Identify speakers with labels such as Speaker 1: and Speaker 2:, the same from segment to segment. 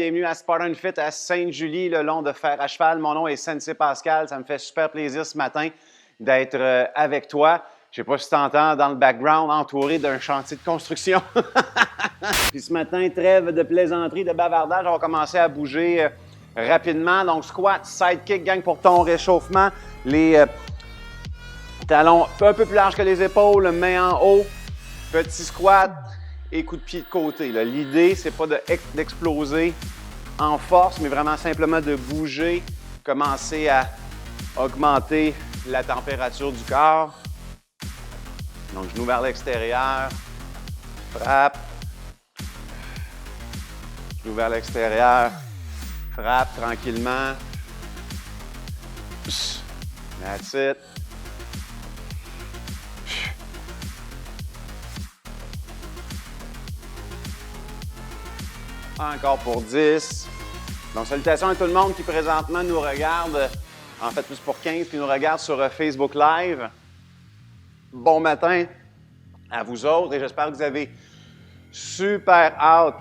Speaker 1: bienvenue à Spartan Fit à Sainte-Julie, le long de fer à cheval. Mon nom est Sensei Pascal. Ça me fait super plaisir ce matin d'être avec toi. Je ne sais pas si tu entends dans le background, entouré d'un chantier de construction. Puis ce matin, trêve de plaisanterie, de bavardage. On va commencer à bouger rapidement. Donc, squat, sidekick, gang pour ton réchauffement. Les talons un peu plus larges que les épaules, main en haut. Petit squat et coup de pied de côté. L'idée, c'est pas d'exploser en force, mais vraiment simplement de bouger, commencer à augmenter la température du corps. Donc, genou vers l'extérieur, frappe, genou vers l'extérieur, frappe tranquillement. That's it. Encore pour 10. Donc, salutations à tout le monde qui présentement nous regarde, en fait plus pour 15, qui nous regarde sur Facebook Live. Bon matin à vous autres et j'espère que vous avez super hâte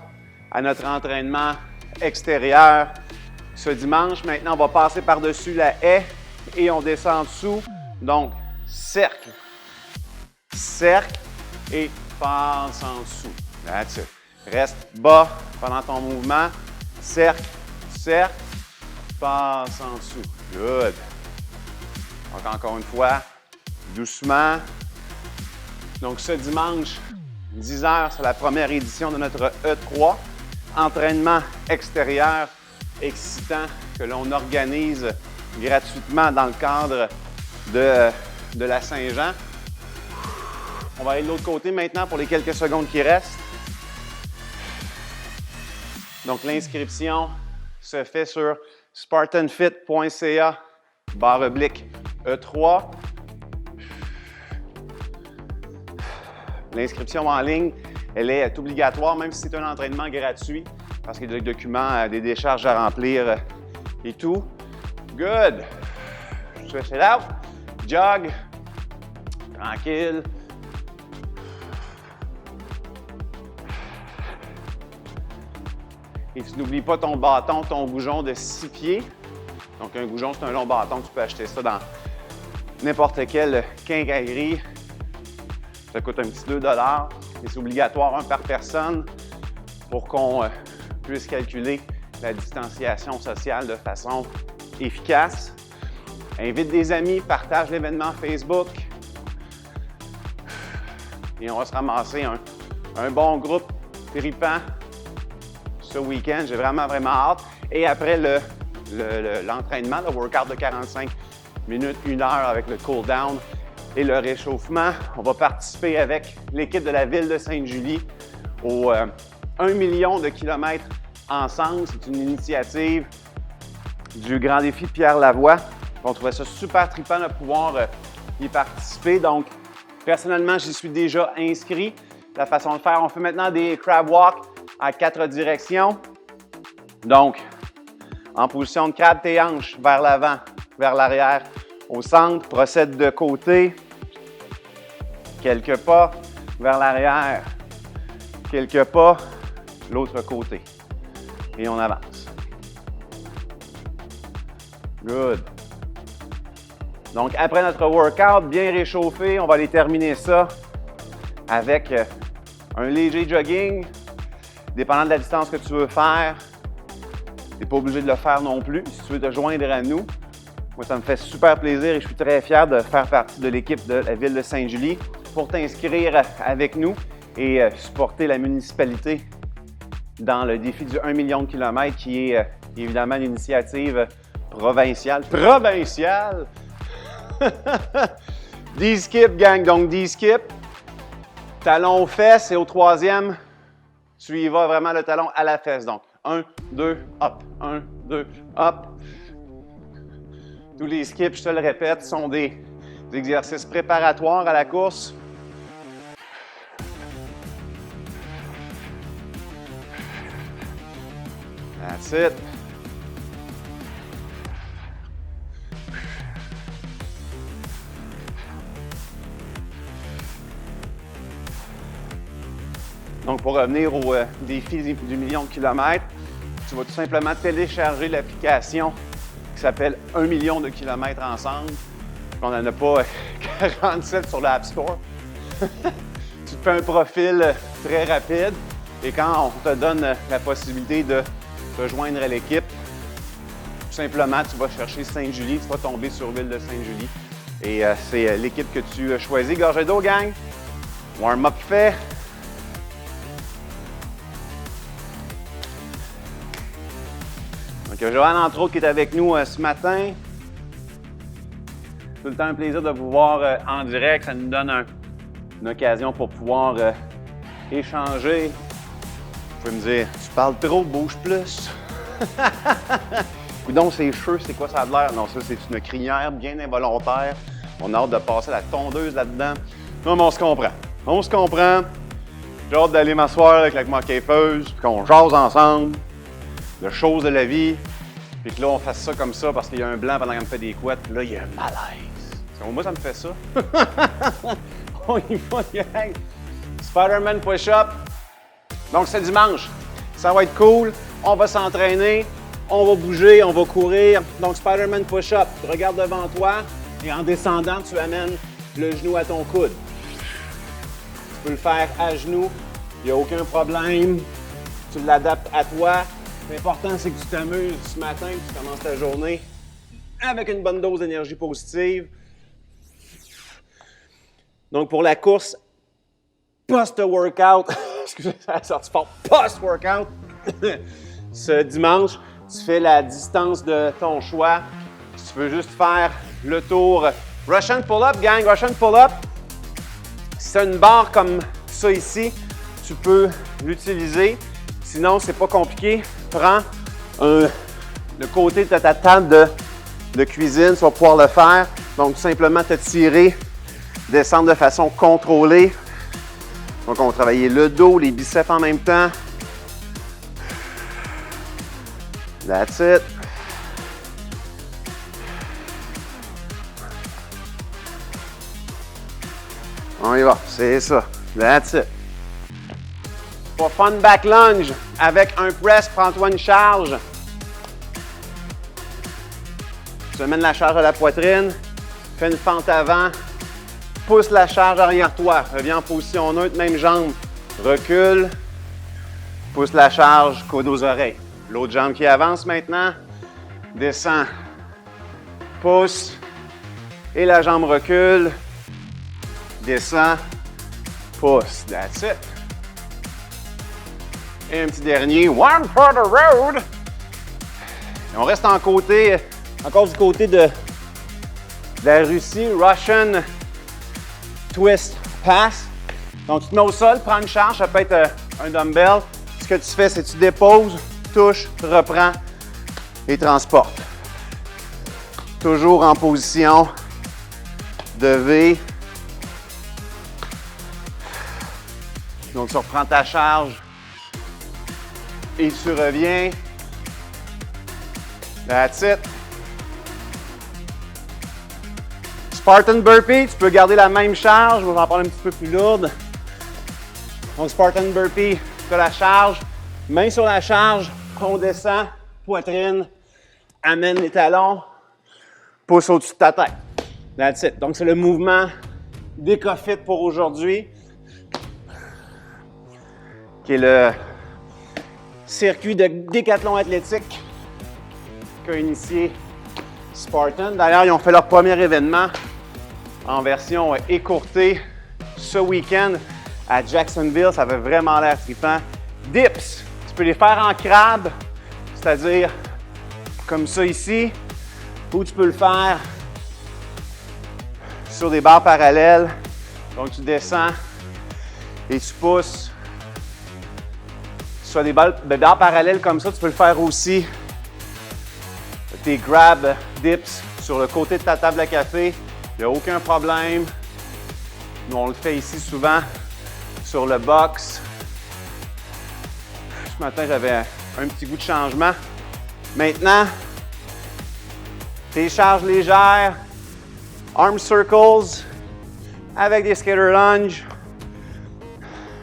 Speaker 1: à notre entraînement extérieur ce dimanche. Maintenant, on va passer par-dessus la haie et on descend en dessous. Donc, cercle, cercle et passe en dessous. That's it. Reste bas pendant ton mouvement. Cercle, cercle, passe en dessous. Good. Donc, encore une fois, doucement. Donc, ce dimanche, 10h, c'est la première édition de notre E3. Entraînement extérieur excitant que l'on organise gratuitement dans le cadre de la Saint-Jean. On va aller de l'autre côté maintenant pour les quelques secondes qui restent. Donc, l'inscription se fait sur spartanfit.ca/E3. L'inscription en ligne, elle est obligatoire, même si c'est un entraînement gratuit, parce qu'il y a des documents, des décharges à remplir et tout. Good! Stretch it out. Jog. Tranquille. Et tu n'oublies pas ton bâton, ton goujon de 6 pieds. Donc, un goujon, c'est un long bâton. Tu peux acheter ça dans n'importe quelle quincaillerie. Ça coûte un petit 2 $ et c'est obligatoire, un par personne, pour qu'on puisse calculer la distanciation sociale de façon efficace. Invite des amis, partage l'événement Facebook. Et on va se ramasser un bon groupe tripant ce week-end. J'ai vraiment hâte. Et après l'entraînement, le workout de 45 minutes, 1 heure avec le cool-down et le réchauffement, on va participer avec l'équipe de la ville de Sainte-Julie au 1 million de kilomètres ensemble. C'est une initiative du Grand Défi de Pierre Lavoie. On trouvait ça super trippant de pouvoir y participer. Donc, personnellement, j'y suis déjà inscrit. La façon de faire, on fait maintenant des crab walk à 4 directions. Donc, en position de crabe, tes hanches vers l'avant, vers l'arrière, au centre, procède de côté. Quelques pas vers l'arrière, quelques pas l'autre côté. Et on avance. Good. Donc, après notre workout bien réchauffé, on va aller terminer ça avec un léger jogging. Dépendant de la distance que tu veux faire, tu n'es pas obligé de le faire non plus. Si tu veux te joindre à nous, moi, ça me fait super plaisir et je suis très fier de faire partie de l'équipe de la ville de Sainte-Julie pour t'inscrire avec nous et supporter la municipalité dans le défi du 1 million de kilomètres qui est évidemment une initiative provinciale. Provinciale! 10 skips, gang. Donc, 10 skips. Talon aux fesses et au troisième, tu y vas vraiment le talon à la fesse. Donc, 1, 2, hop. 1, 2, hop. Tous les skips, je te le répète, sont des exercices préparatoires à la course. That's it. Donc, pour revenir au défi du million de kilomètres, tu vas tout simplement télécharger l'application qui s'appelle 1 million de kilomètres ensemble. On n'en a pas 47 sur l'App Store. Tu te fais un profil très rapide et quand on te donne la possibilité de te joindre à l'équipe, tout simplement, tu vas chercher Sainte-Julie, tu vas tomber sur l'île de Sainte-Julie. Et c'est l'équipe que tu choisis. Gorgée d'eau, gang. Warm-up fait. Donc, Joanne, entre autres, qui est avec nous ce matin. Tout le temps un plaisir de vous voir en direct. Ça nous donne une occasion pour pouvoir échanger. Vous pouvez me dire, tu parles trop, bouge plus. Coudon, ces cheveux, c'est quoi ça a de l'air? Non, ça, c'est une crinière bien involontaire. On a hâte de passer la tondeuse là-dedans. Non, mais on se comprend. On se comprend. J'ai hâte d'aller m'asseoir avec ma capeuse, puis qu'on jase ensemble de choses de la vie, puis que là, on fasse ça comme ça parce qu'il y a un blanc pendant qu'elle me fait des couettes, puis là, il y a un malaise. Moi, ça me fait ça. On y va, gang. Spider-Man push-up. Donc, c'est dimanche. Ça va être cool. On va s'entraîner. On va bouger, on va courir. Donc, Spider-Man push-up. Tu regardes devant toi et en descendant, tu amènes le genou à ton coude. Tu peux le faire à genoux. Il n'y a aucun problème. Tu l'adaptes à toi. L'important, c'est que tu t'amuses ce matin, que tu commences ta journée avec une bonne dose d'énergie positive. Donc, pour la course post-workout, excusez, ça a sorti fort, post-workout, ce dimanche, tu fais la distance de ton choix. Si tu veux juste faire le tour Russian pull-up, gang, Russian pull-up. Si tu as une barre comme ça ici, tu peux l'utiliser. Sinon, c'est pas compliqué. Prends le côté de ta table de cuisine, tu vas pouvoir le faire. Donc, simplement te tirer, descendre de façon contrôlée. Donc, on va travailler le dos, les biceps en même temps. That's it. On y va, c'est ça. That's it. Pour fun back lunge, avec un press, prends-toi une charge. Tu amènes la charge à la poitrine, fais une fente avant, pousse la charge arrière toi, reviens en position neutre, même jambe, recule, pousse la charge, coude aux oreilles. L'autre jambe qui avance maintenant, descend, pousse, et la jambe recule, descend, pousse. That's it. Et un petit dernier, one for the road. Et on reste encore du côté de la Russie, Russian twist pass. Donc, tu te mets au sol, prends une charge, ça peut être un dumbbell. Ce que tu fais, c'est que tu déposes, touches, reprends et transportes. Toujours en position de V. Donc, tu reprends ta charge et tu reviens. That's it. Spartan burpee, tu peux garder la même charge, je vais en prendre un petit peu plus lourde. Donc, Spartan burpee, tu as la charge, main sur la charge, on descend, poitrine, amène les talons, pousse au-dessus de ta tête. That's it. Donc, c'est le mouvement d'EcoFit pour aujourd'hui, qui est le circuit de décathlon athlétique qu'a initié Spartan. D'ailleurs, ils ont fait leur premier événement en version écourtée ce week-end à Jacksonville. Ça avait vraiment l'air trippant. Dips, tu peux les faire en crabe, c'est-à-dire comme ça ici, ou tu peux le faire sur des barres parallèles. Donc, tu descends et tu pousses. Sur des barres parallèles comme ça, tu peux le faire aussi. Tes grab dips sur le côté de ta table à café, il n'y a aucun problème. Nous, on le fait ici souvent sur le box. Ce matin, j'avais un petit goût de changement. Maintenant, tes charges légères, arm circles avec des skater lunges.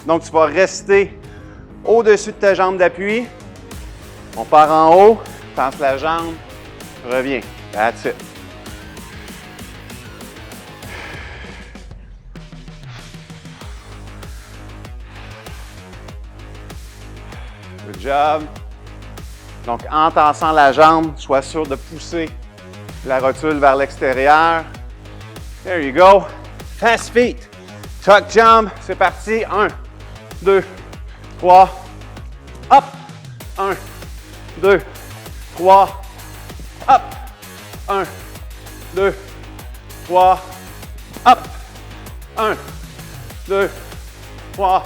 Speaker 1: Donc, tu vas rester au-dessus de ta jambe d'appui. On part en haut, passe la jambe, reviens. That's it. Good job. Donc, en tassant la jambe, sois sûr de pousser la rotule vers l'extérieur. There you go. Fast feet. Tuck jump. C'est parti. 1, 2, 3. Up. 1, 2, 3. Up. 1, 2, 3. Up. 1, 2, 3.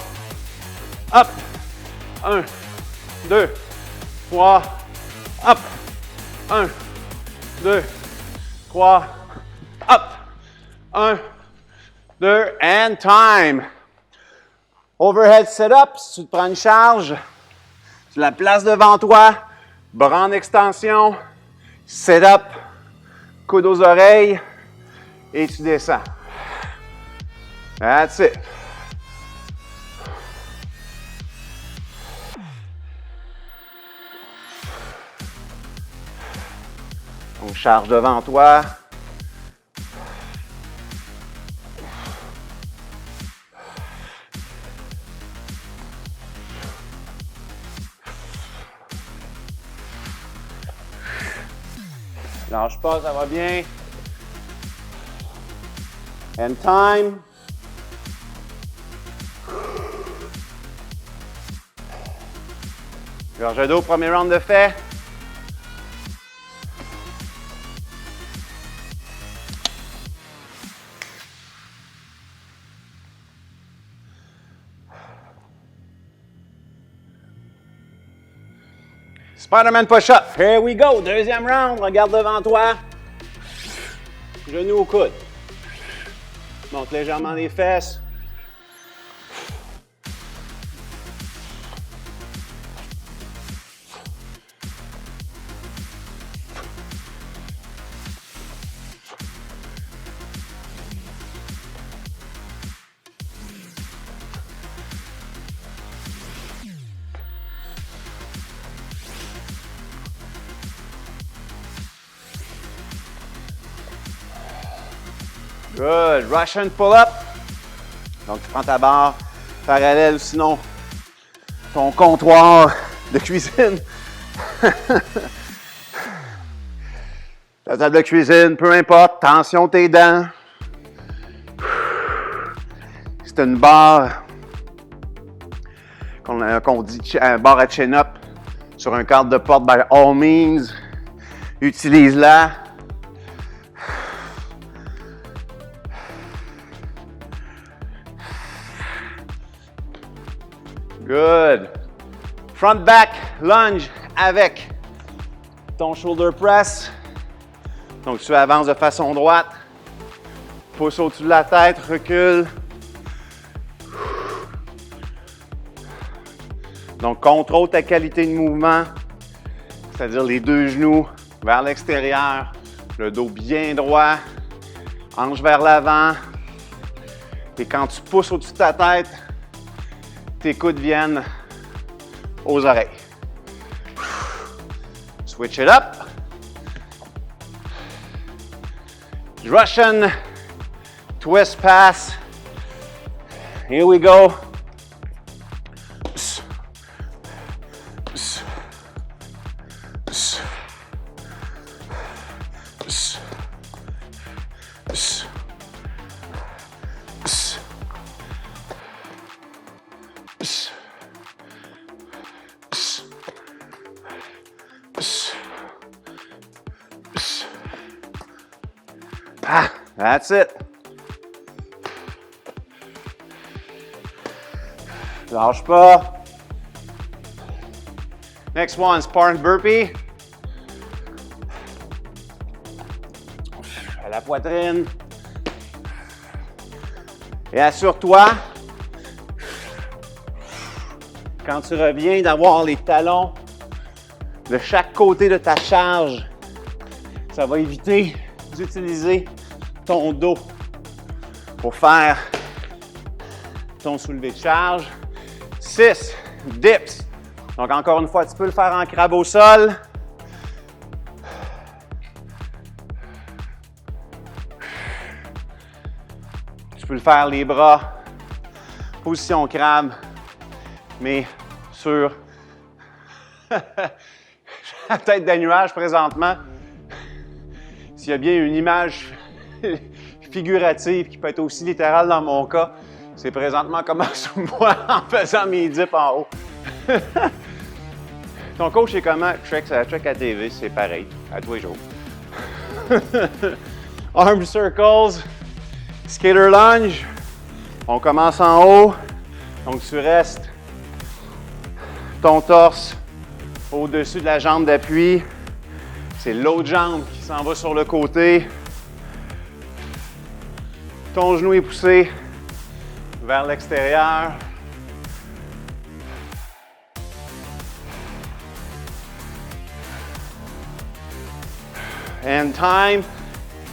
Speaker 1: Up. 1, 2, 3. Up. 1, 2, 3. Up. 1, 2, and time. Overhead setup, si tu te prends une charge, tu la places devant toi, bras en extension, setup, coude aux oreilles, et tu descends. That's it. Donc, charge devant toi. Lâche pas, ça va bien. And time. Gorge d'eau, premier round de fait. Spider-Man push-up. Here we go. Deuxième round. Regarde devant toi. Genou au coude. Monte légèrement les fesses. Good. Russian pull-up. Donc, tu prends ta barre parallèle ou sinon ton comptoir de cuisine. Ta table de cuisine, peu importe. Tension tes dents. C'est une barre qu'on dit barre à chin-up sur un cadre de porte. By all means, utilise-la. Good. Front back lunge avec ton shoulder press. Donc, tu avances de façon droite. Pousse au-dessus de la tête, recule. Donc, contrôle ta qualité de mouvement, c'est-à-dire les deux genoux vers l'extérieur, le dos bien droit, hanche vers l'avant. Et quand tu pousses au-dessus de ta tête, tes coudes viennent aux oreilles. Switch it up. Russian twist pass. Here we go. Ah, that's it. Lâche pas. Next one, Spartan burpee. À la poitrine. Et assure-toi, quand tu reviens, d'avoir les talons de chaque côté de ta charge. Ça va éviter d'utiliser ton dos pour faire ton soulevé de charge. 6 dips Donc, encore une fois, tu peux le faire en crabe au sol. Tu peux le faire les bras, position crabe, mais sur la tête d'un nuage présentement. S'il y a bien une image figurative qui peut être aussi littérale dans mon cas, c'est présentement comment sous moi en faisant mes dips en haut. Ton coach est comment? Check à TV, c'est pareil, à tous les jours. Arm circles, skater lunge. On commence en haut, donc tu restes ton torse au-dessus de la jambe d'appui. C'est l'autre jambe qui s'en va sur le côté. Ton genou est poussé vers l'extérieur. And time,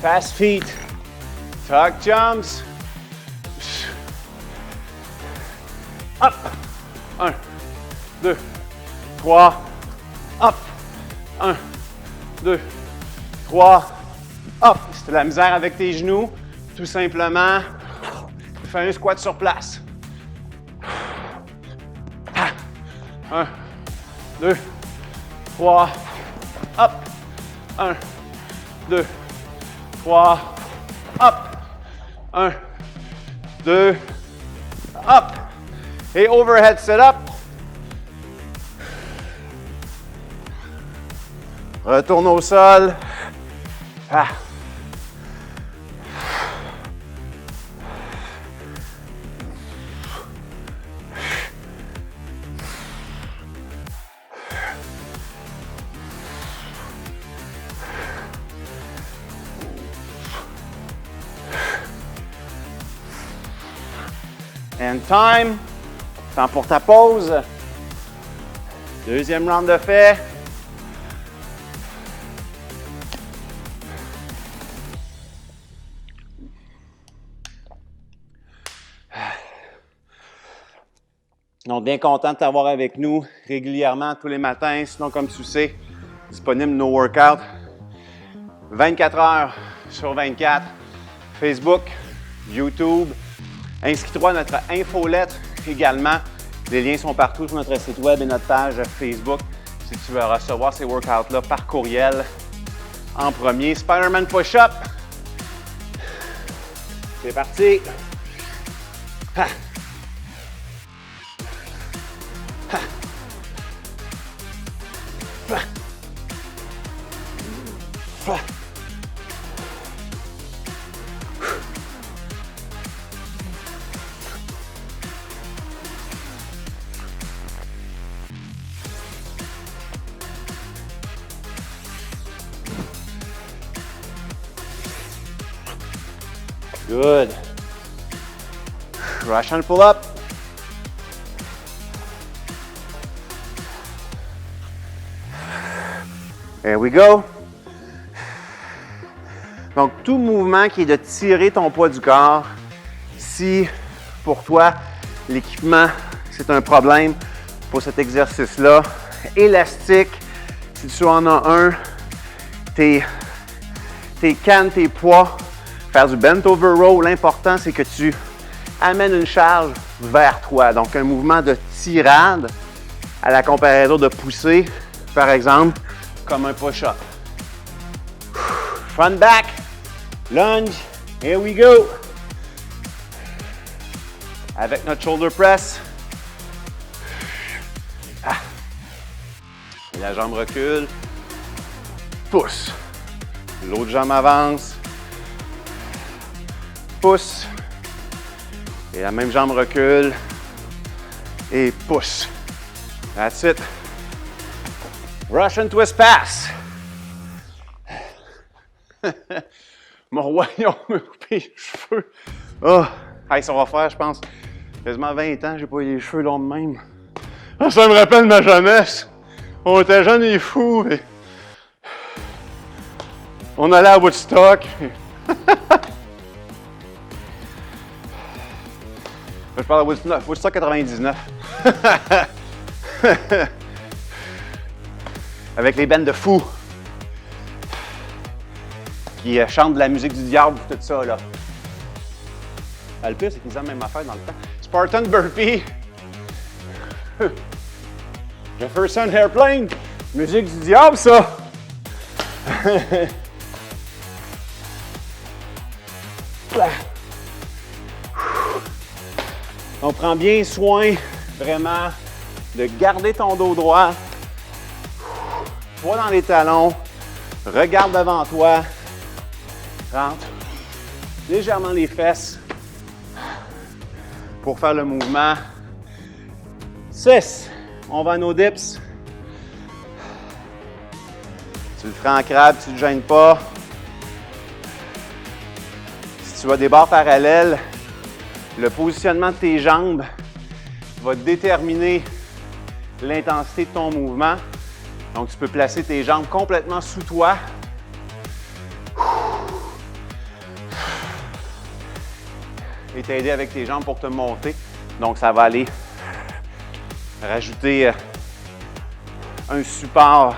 Speaker 1: fast feet, tuck jumps. Up. 1, 2, 3. Up. 1, 2, 3. Up. Si tu as la misère avec tes genoux, tout simplement, fais un squat sur place. 1, 2, 3. Up. 1, 2, 3. Up. 1, 2, up. Et overhead sit-up. Retourne au sol. Ah. And time. Temps pour ta pause. Deuxième round de fait. Donc, bien content de t'avoir avec nous régulièrement tous les matins. Sinon, comme tu sais, disponible nos workouts 24 heures sur 24. Facebook, YouTube. Inscris-toi à notre infolettre également. Les liens sont partout sur notre site web et notre page Facebook si tu veux recevoir ces workouts-là par courriel en premier. Spider-Man push-up. C'est parti. Ha. Ha. Ha. Ha. Good. Russian pull-up. There we go. Donc, tout mouvement qui est de tirer ton poids du corps, si pour toi, l'équipement, c'est un problème pour cet exercice-là, élastique, si tu en as un, tes cannes, tes poids, faire du bent over row, l'important, c'est que tu amènes une charge vers toi. Donc, un mouvement de tirade à la comparaison de poussée, par exemple, comme un push-up. Front back, lunge, here we go. Avec notre shoulder press. Ah. Et la jambe recule. Pousse. L'autre jambe avance. Pousse. Et la même jambe recule. Et pousse. That's it. Russian twist pass. Mon royaume me coupe les cheveux. Oh, hey, ça va faire, je pense, quasiment 20 ans que j'ai pas eu les cheveux longs de même. Ah, ça me rappelle ma jeunesse. On était jeunes et fous. Et... on allait à Woodstock. Je parle de Woodstock 99. avec les bands de fous qui chantent de la musique du diable, tout ça, là. Le pire, c'est qu'ils ont la même affaire dans le temps. Spartan Burpee. Jefferson Airplane. Musique du diable, ça. On prend bien soin, vraiment, de garder ton dos droit. Toi dans les talons. Regarde devant toi. Rentre légèrement les fesses pour faire le mouvement. 6. On va à nos dips. Tu le feras en crabe, tu ne te gênes pas. Si tu as des barres parallèles, le positionnement de tes jambes va déterminer l'intensité de ton mouvement. Donc, tu peux placer tes jambes complètement sous toi. Et t'aider avec tes jambes pour te monter. Donc, ça va aller rajouter un support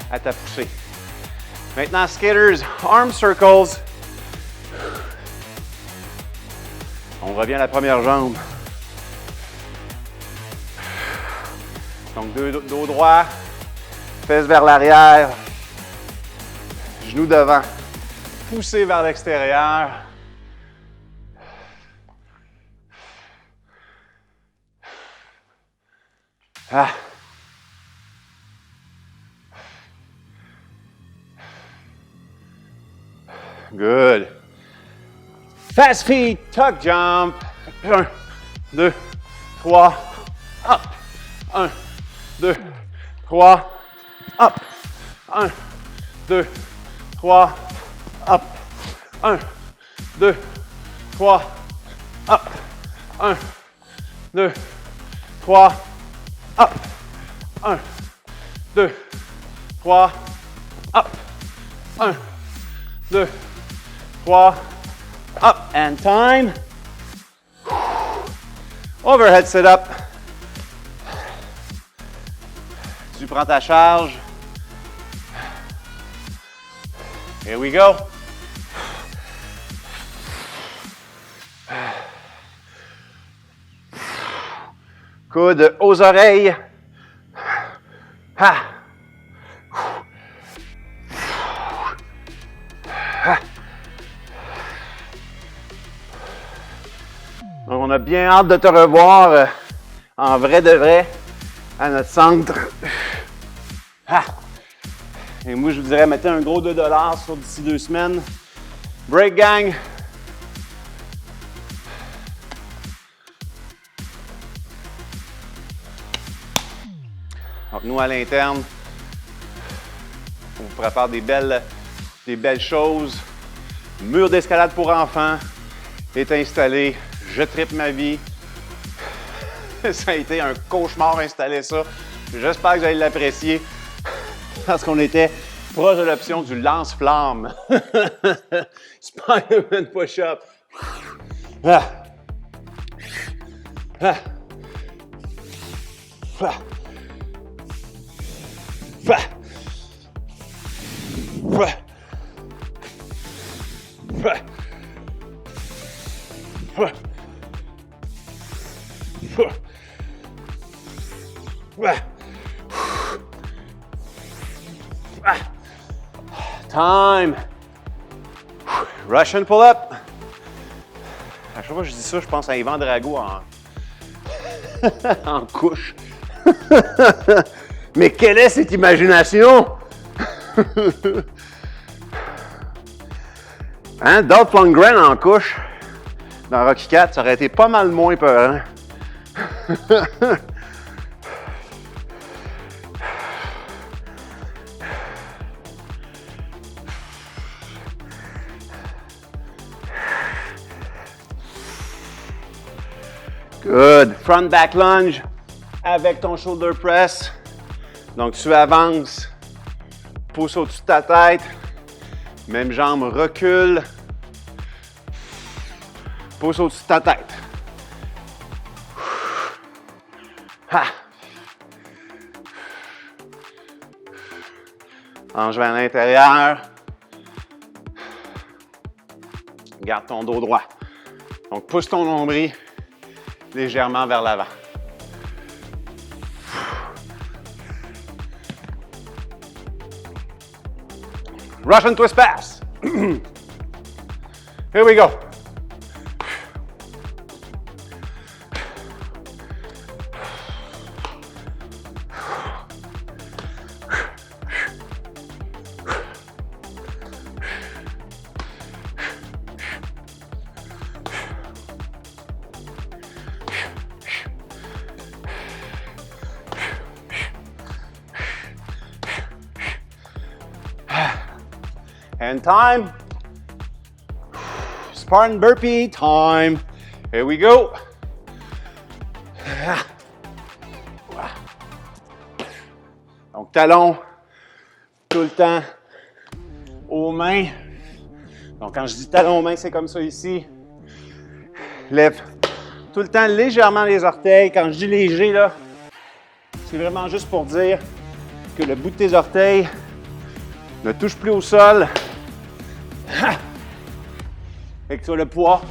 Speaker 1: à ta poussée. Maintenant, skaters, arm circles. On revient à la première jambe. Donc, dos droit, fesses vers l'arrière, genoux devant, poussez vers l'extérieur. Ah. Good. Fast feet, tuck jump. 1, 2, 3, up. 1, 2, 3, up. 1, 2, 3, up. 1, 2, 3, up. 1, 2, 3, up. 1, 2, 3, up. 1, 2, 3, up. And time. Overhead sit-up. Tu prends ta charge. Here we go. Coude aux oreilles. Ha. Ha. Donc, on a bien hâte de te revoir en vrai de vrai à notre centre. Ha. Et moi, je vous dirais, mettez un gros 2$ sur d'ici 2 semaines. Break gang. Donc, nous, à l'interne, on vous prépare des belles choses. Mur d'escalade pour enfants est installé. Je tripe ma vie. Ça a été un cauchemar installer ça. J'espère que vous allez l'apprécier parce qu'on était proche de l'option du lance-flamme. Spider-Man push-up. Ah. Ah. Ah. Time. Russian pull-up. À chaque fois que je dis ça, je pense à Yvan Drago en couche. Mais quelle est cette imagination? Hein? Dolph Lundgren en couche dans Rocky IV, ça aurait été pas mal moins peurant. Good. Front back lunge avec ton shoulder press. Donc, tu avances, pousse au-dessus de ta tête, même jambe recule, pousse au-dessus de ta tête. Ha. Hanche vers l'intérieur. Garde ton dos droit. Donc, pousse ton nombril légèrement vers l'avant. Russian twist pass. Here we go. And time. Spartan burpee time. Here we go. Donc, talons tout le temps aux mains. Donc, quand je dis talons aux mains, c'est comme ça ici. Lève tout le temps légèrement les orteils. Quand je dis léger, là, c'est vraiment juste pour dire que le bout de tes orteils ne touche plus au sol. Et que tu as le poids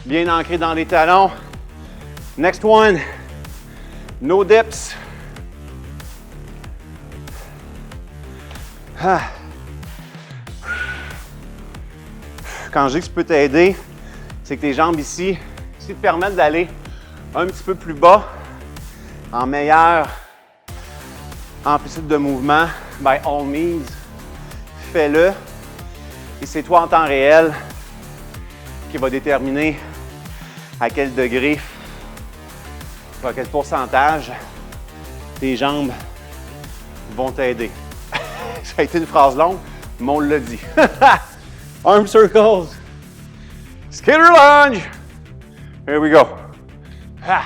Speaker 1: bien ancré dans les talons. Next one. No dips. Quand je dis que ça peut t'aider, c'est que tes jambes ici, te permettent d'aller un petit peu plus bas, en meilleure amplitude de mouvement. By all means, fais-le. Et c'est toi en temps réel qui va déterminer à quel degré, à quel pourcentage tes jambes vont t'aider. Ça a été une phrase longue, mais on l'a dit. Arm circles. Skater lunge. Here we go. Ha.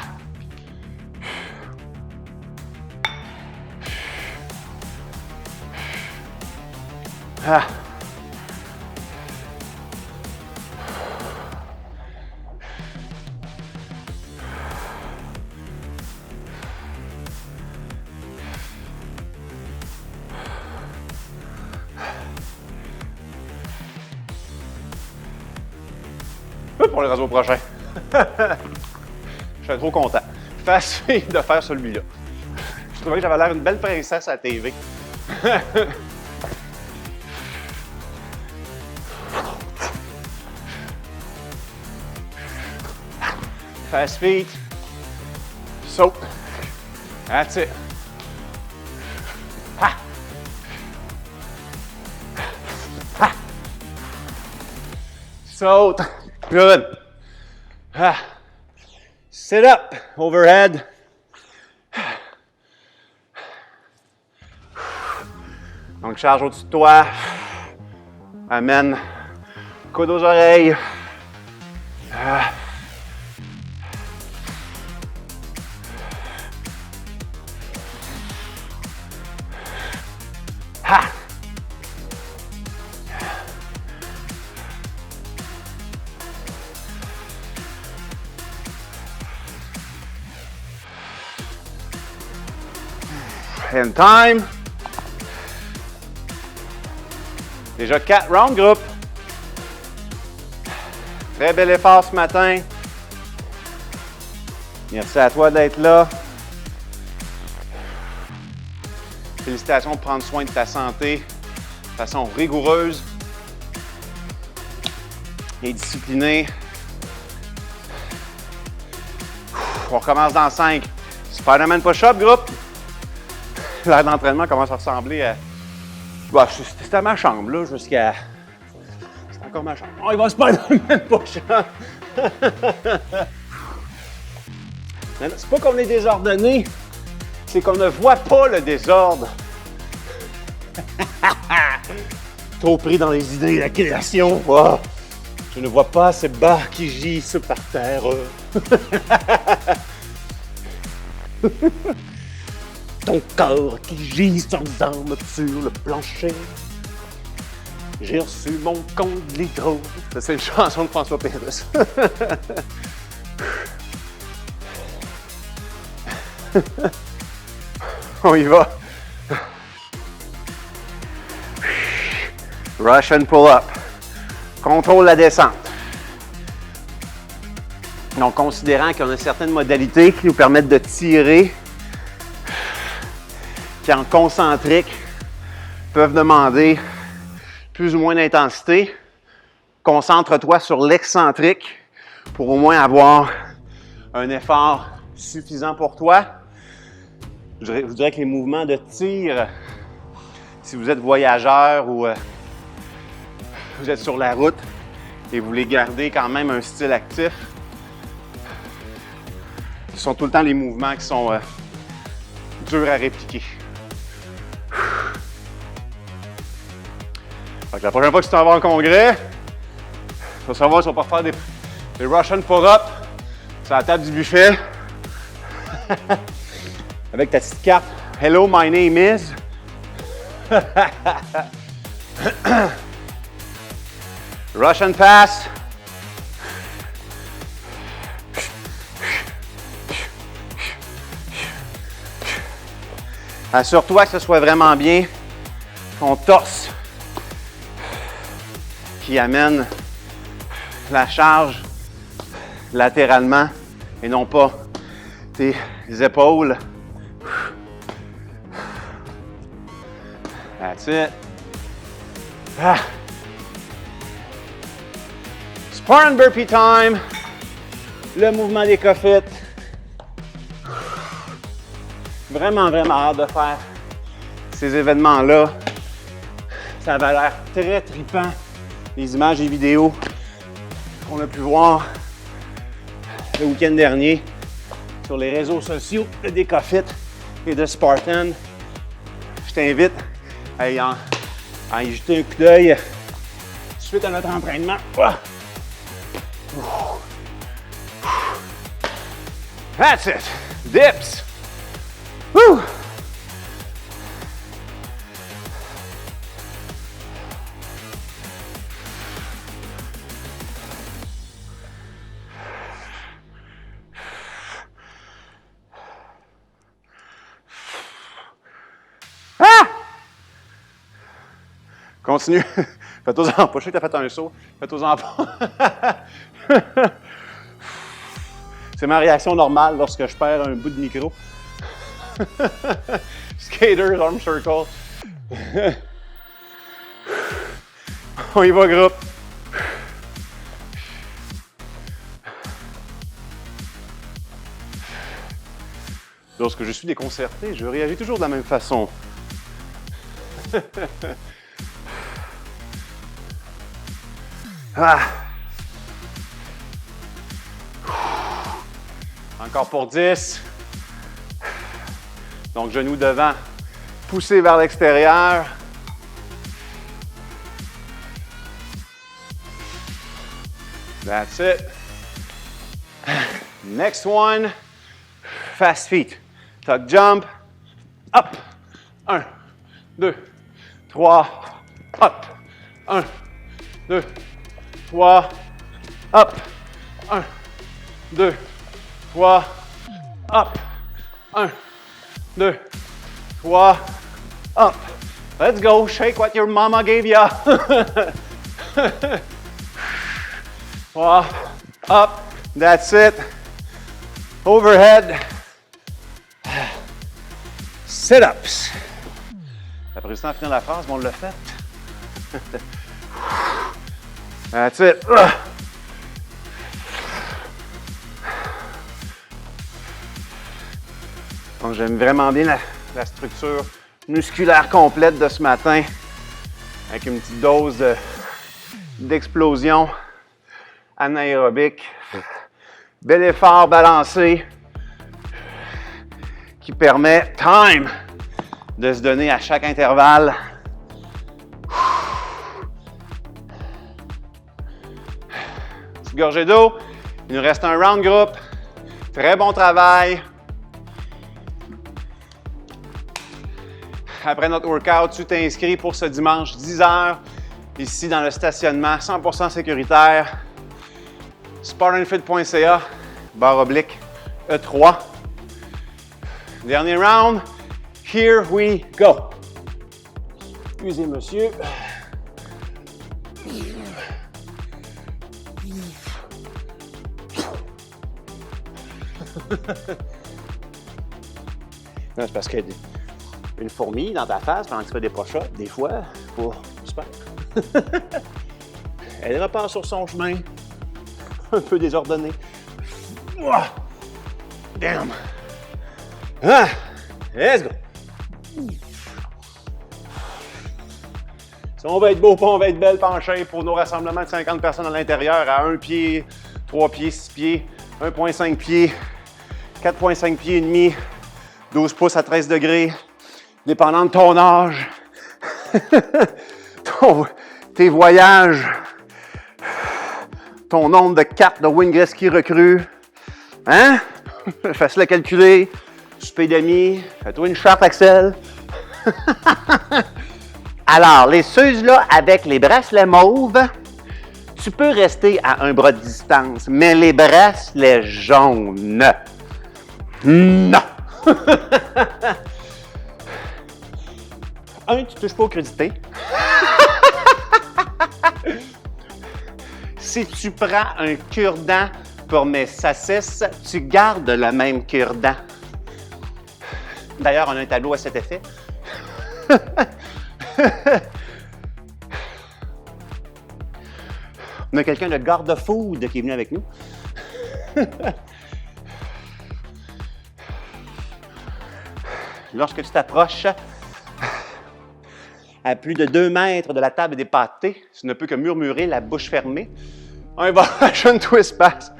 Speaker 1: Ha. Pour le réseau prochain. Je suis trop content. Facile de faire celui-là. Je trouvais que j'avais l'air une belle princesse à la TV. Fast feet. Saute. That's it. Ha. Ha. Saute. Good. Ah. Sit up, overhead. Donc, charge au-dessus de toi. Amène. Coude aux oreilles. Ah. Ha. And time. Déjà 4 rounds, groupe. Très bel effort ce matin. Merci à toi d'être là. Félicitations de prendre soin de ta santé de façon rigoureuse et disciplinée. On recommence dans 5. Spider-Man push-up, groupe. L'air d'entraînement commence à ressembler à... Bah, c'était à ma chambre, là, jusqu'à... C'est encore ma chambre. Oh, il va se Spider-Man push-up. C'est pas qu'on est désordonné, c'est qu'on ne voit pas le désordre. Trop pris dans les idées de la création. Oh, je ne vois pas ces bas qui gisent par terre. Ton corps qui gise sans armes sur le plancher. J'ai reçu mon compte de l'hydro. C'est une chanson de François Pérusse. Russian pull-up. Contrôle la descente. Donc, considérant qu'on a certaines modalités qui nous permettent de tirer, qui en concentrique peuvent demander plus ou moins d'intensité, concentre-toi sur l'excentrique pour au moins avoir un effort suffisant pour toi. Je vous dirais que les mouvements de tir, si vous êtes voyageur ou vous êtes sur la route et vous voulez garder quand même un style actif, ce sont tout le temps les mouvements qui sont durs à répliquer. Donc, la prochaine fois que tu t'en vas en congrès, tu vas savoir si on peut faire des Russian pull-up sur la table du buffet avec ta petite carte « Hello, my name is ». Russian pass. Assure-toi que ce soit vraiment bien ton torse qui amène la charge latéralement et non pas tes épaules. That's it. Ah. Spartan burpee time. Le mouvement des coffettes. Vraiment, vraiment hâte de faire ces événements-là. Ça avait l'air très trippant. Les images et vidéos qu'on a pu voir le week-end dernier sur les réseaux sociaux de Décofit et de Spartan. Je t'invite à y jeter un coup d'œil suite à notre entraînement. That's it. Dips. Woo. Ah! Continue. Fais-toi-en pas. Je sais que tu as fait un saut. Fais-toi-en pas. C'est ma réaction normale lorsque je perds un bout de micro. Skaters, arm circle. On y va, groupe. Lorsque je suis déconcerté, je réagis toujours de la même façon. Ah. Encore pour 10. Donc, genou devant, poussé vers l'extérieur. That's it. Next one, fast feet. Tuck jump, up. 1, 2, 3, up. 1, 2, 3, up. 1, 2, 3, up. 1, 2, 3, up. Let's go. Shake what your mama gave ya. 3, up. That's it. Overhead. Sit-ups. T'as réussi à finir la phrase, mais on l'a fait. That's it. Donc, j'aime vraiment bien la structure musculaire complète de ce matin, avec une petite dose d'explosion anaérobique. Bel effort balancé qui permet de se donner à chaque intervalle. Petite gorgée d'eau. Il nous reste un round group. Très bon travail. Après notre workout, tu t'inscris pour ce dimanche 10h, ici dans le stationnement 100% sécuritaire, spartanfit.ca, /E3. Dernier round, here we go. Excusez, monsieur. Non, c'est parce qu'il y a une fourmi dans ta face pendant que tu fais des push-ups, des fois, pour super. Elle repart sur son chemin, un peu désordonné. Damn! Ah! Let's go! Si on va être beau, on va être belle penchée pour nos rassemblements de 50 personnes à l'intérieur à 1 pied, 3 pieds, 6 pieds, 1,5 pieds, 4,5 pieds et demi, 12 pouces à 13 degrés, dépendant de ton âge, tes voyages, ton nombre de cartes de Wayne Gretzky recrues. Hein? Facile à calculer. Souper d'amis. Fais-toi une charte, Axel. Alors, les ceux-là avec les bracelets mauves, tu peux rester à un bras de distance, mais les bracelets jaunes, non! Un, tu touches pas aux crudités. Si tu prends un cure-dent pour mes saucisses, tu gardes le même cure-dent. D'ailleurs, on a un tableau à cet effet. On a quelqu'un de garde-food qui est venu avec nous. Lorsque tu t'approches à plus de 2 mètres de la table des pâtés, tu ne peux que murmurer la bouche fermée. Un Russian twist pass.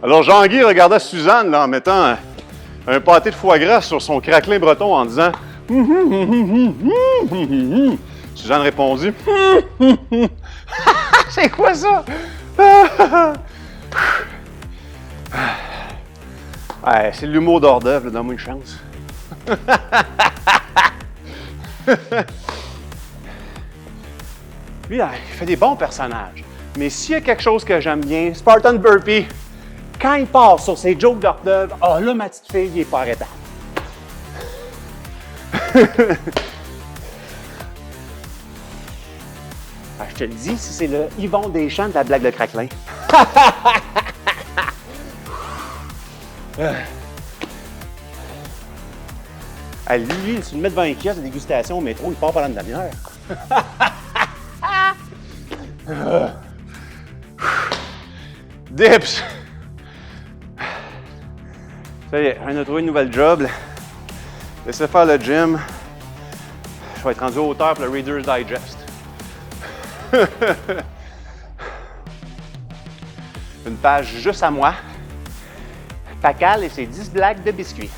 Speaker 1: Alors Jean-Guy regardait Suzanne là, en mettant un pâté de foie gras sur son craquelin breton en disant Suzanne répondit c'est quoi ça? Ouais, c'est l'humour d'hors d'œuvre, donne-moi une chance. Lui, là, il fait des bons personnages. Mais s'il y a quelque chose que j'aime bien, Spartan Burpee, quand il part sur ses jokes d'hors d'œuvre, ah là, ma petite fille, il n'est pas arrêtable. Ah, je te le dis, si c'est le Yvon Deschamps de la blague de craquelin. Ah, lui, il se met devant un kiosque de dégustation au métro, il part pendant une demi-heure. Dips! Ça y est, on a trouvé une nouvelle job. Laissez faire le gym. Je vais être rendu au hauteur pour le Reader's Digest. Une page juste à moi. Pacal et ses 10 blagues de biscuits.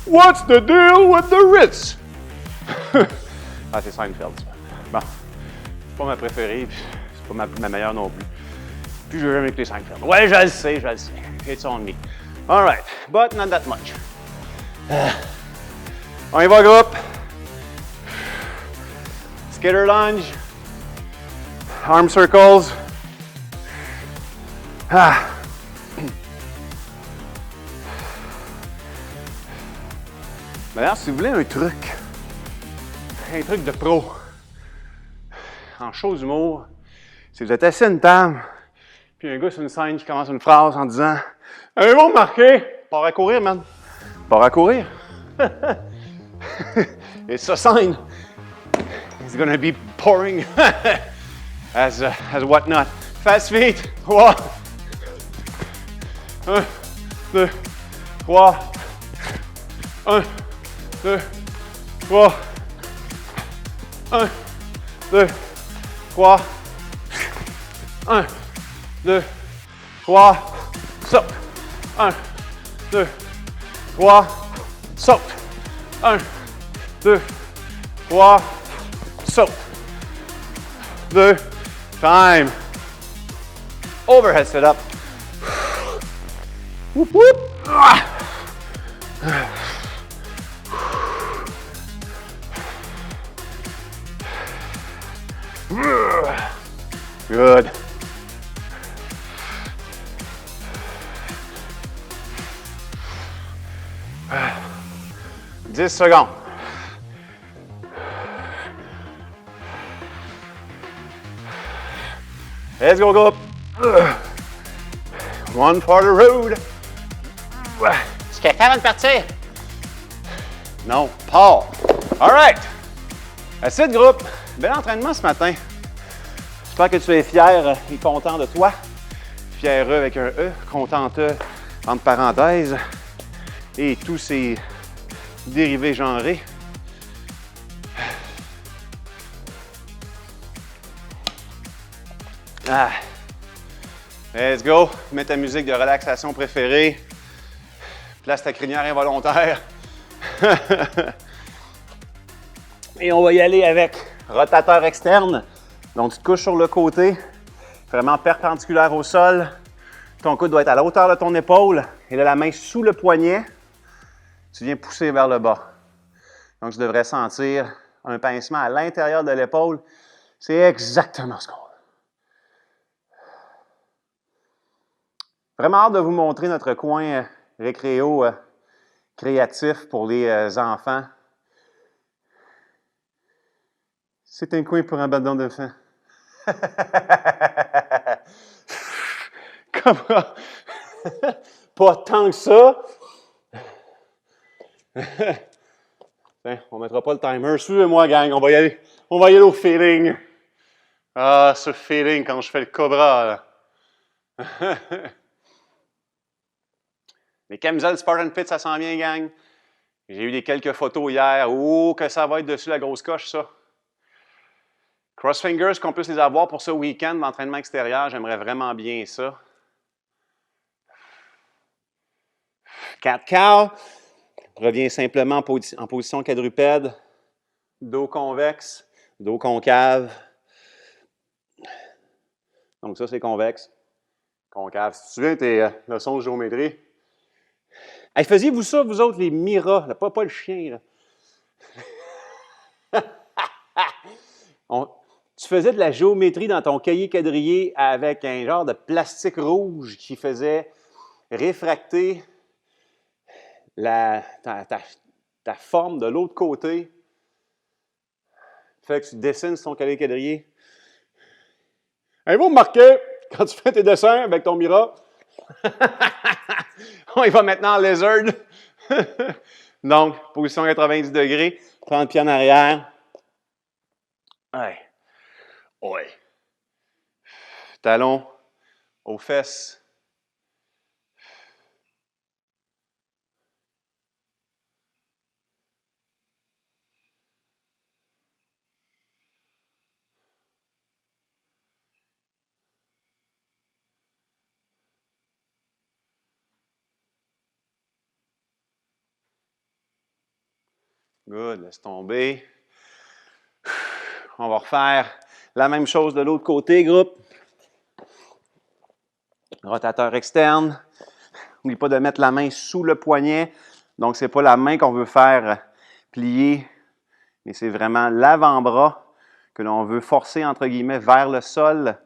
Speaker 1: What's the deal with the Ritz? Ah, c'est Seinfeld, ça. Bon, c'est pas ma préférée, puis c'est pas ma meilleure non plus. Puis je n'ai jamais écouté Seinfeld. Ouais, je le sais. It's on me. All right, but not that much. On y va, groupe. Skitter lunge. Arm circles. Ah. D'ailleurs, si vous voulez un truc de pro, en show d'humour, si vous êtes assis à une table, puis un gars sur une scène qui commence une phrase en disant « Avez-vous remarqué? Part à courir, man! Part à courir! » Et ce scène is gonna be boring as whatnot. Fast feet. 3, 1, 2, 3, 1, 2, 3, 1, 2, 3, 1, 2, 3, saute. 1, 2, 3, saute. 1, 2, 3, saute. 2, time. Overhead sit up. Whoop, whoop. Good. 10 secondes. Let's go, groupe. One for the road.
Speaker 2: Est-ce qu'il y a avant de partir?
Speaker 1: Non, pars. All right. That's it, groupe. Bel entraînement ce matin. J'espère que tu es fier et content de toi. Fier avec un E, contenteux entre parenthèses. Et tous ces dérivés genrés. Ah. Let's go. Mets ta musique de relaxation préférée. Place ta crinière involontaire. Et on va y aller avec rotateur externe. Donc, tu te couches sur le côté, vraiment perpendiculaire au sol. Ton coude doit être à la hauteur de ton épaule. Et là, la main sous le poignet. Tu viens pousser vers le bas. Donc, tu devrais sentir un pincement à l'intérieur de l'épaule. C'est exactement ce qu'on veut. Vraiment hâte de vous montrer notre coin récréo créatif pour les enfants. C'est un coin pour abandon d'enfants. Comment? Pas tant que ça. On ne mettra pas le timer. Suivez-moi, gang. On va y aller. On va y aller au feeling. Ah, ce feeling quand je fais le cobra, là. Les camisoles Spartan Fit, ça sent bien, gang. J'ai eu quelques photos hier. Oh, que ça va être dessus la grosse coche, ça. Cross fingers, qu'on puisse les avoir pour ce week-end d'entraînement extérieur. J'aimerais vraiment bien ça. 4 cow. Reviens simplement en position quadrupède. Dos convexe, dos concave. Donc ça, c'est convexe. Concave. Si tu te souviens tes leçons de géométrie. Hey, faisiez-vous ça, vous autres, les miras, là, pas le chien, là. Tu faisais de la géométrie dans ton cahier quadrillé avec un genre de plastique rouge qui faisait réfracter ta forme de l'autre côté. Fait que tu dessines sur ton cahier quadrillé. Avez-vous remarqué, quand tu fais tes dessins avec ton Mira, on y va maintenant en lizard. Donc, position 90 degrés, prends le pied en arrière. Ouais. Ouais. Talon aux fesses. Good, laisse tomber. On va refaire la même chose de l'autre côté, groupe. Rotateur externe. N'oublie pas de mettre la main sous le poignet. Donc, ce n'est pas la main qu'on veut faire plier, mais c'est vraiment l'avant-bras que l'on veut forcer, entre guillemets, vers le sol,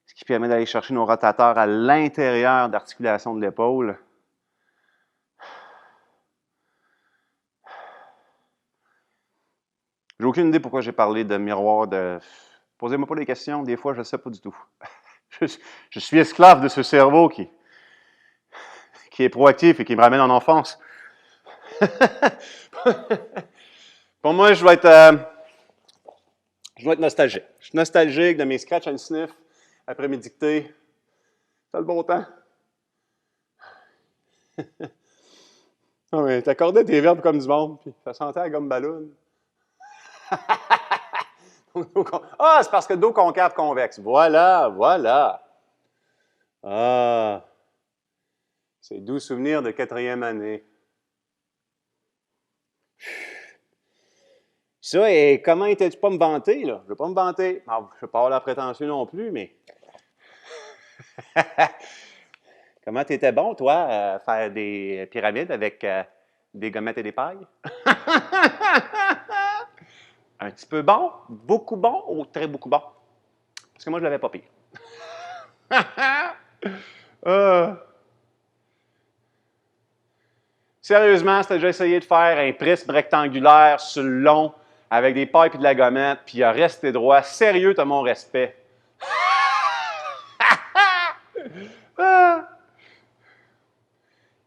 Speaker 1: ce qui permet d'aller chercher nos rotateurs à l'intérieur d'articulation de l'épaule. J'ai aucune idée pourquoi j'ai parlé de miroir de... Posez-moi pas des questions, des fois je ne sais pas du tout. Je suis esclave de ce cerveau qui est proactif et qui me ramène en enfance. Pour moi, je dois être nostalgique. Je suis nostalgique de mes scratch and sniff après mes dictées. Ça a le bon temps. Non, mais t'accordais tes verbes comme du monde, puis ça sentait la gomme ballon. Ah, c'est parce que dos concave convexe. Voilà, voilà. Ah, c'est doux souvenir de 4e année. Ça, et comment étais-tu pas me vanter, là? Je ne veux pas me vanter. Alors, je ne veux pas avoir la prétention non plus, mais... Comment tu étais bon, toi, à faire des pyramides avec des gommettes et des pailles? Un petit peu bon, beaucoup bon ou très beaucoup bon? Parce que moi, je ne l'avais pas pire. Sérieusement, si tu as déjà essayé de faire un prisme rectangulaire sur le long avec des pailles et de la gommette, puis il a resté droit, sérieux, tu as mon respect. Il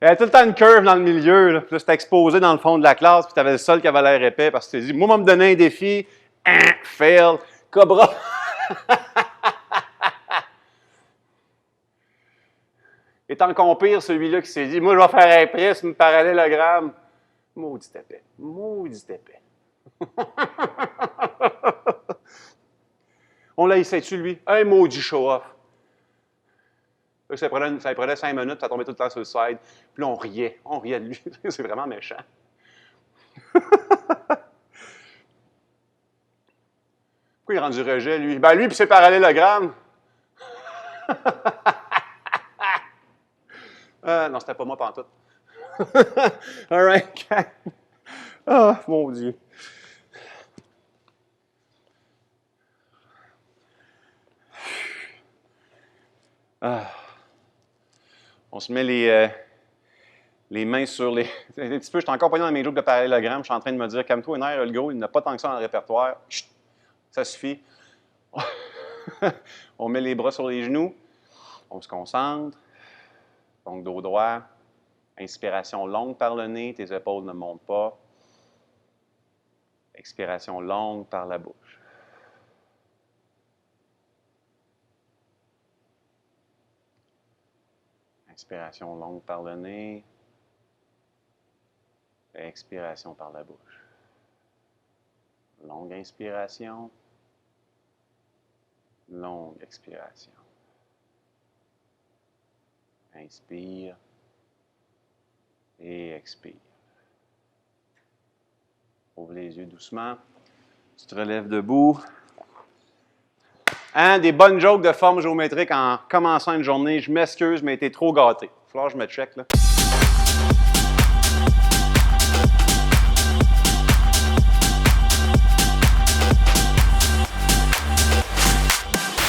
Speaker 1: y avait tout le temps une curve dans le milieu. Là, c'était exposé dans le fond de la classe, puis tu avais le sol qui avait l'air épais parce que tu t'es dit, moi, on va me donner un défi. Fail. Cobra. Et tant qu'on pire, celui-là qui s'est dit, moi, je vais faire un prisme parallélogramme. Maudit épais. Maudit épais. On l'a essayé dessus, lui. Un maudit show-off. Ça prenait 5 minutes, ça tombait tout le temps sur le side. Puis là, on riait de lui. C'est vraiment méchant. Pourquoi il rend du rejet, lui? Ben lui, puis c'est parallélogramme. Non, c'était pas moi pantoute. All right. Oh, mon Dieu. On se met les mains sur les... Un petit peu, je suis encore pas dans mes jokes de parallélogramme. Je suis en train de me dire, calme-toi, une heure, le gros, il n'a pas tant que ça dans le répertoire. Chut, ça suffit. On met les bras sur les genoux. On se concentre. Donc, dos droit. Inspiration longue par le nez. Tes épaules ne montent pas. Expiration longue par la bouche. Inspiration longue par le nez. Expiration par la bouche. Longue inspiration. Longue expiration. Inspire. Et expire. Ouvre les yeux doucement. Tu te relèves debout. Hein, des bonnes jokes de forme géométrique en commençant une journée. Je m'excuse, mais t'es trop gâté. Il va falloir que je me check, là.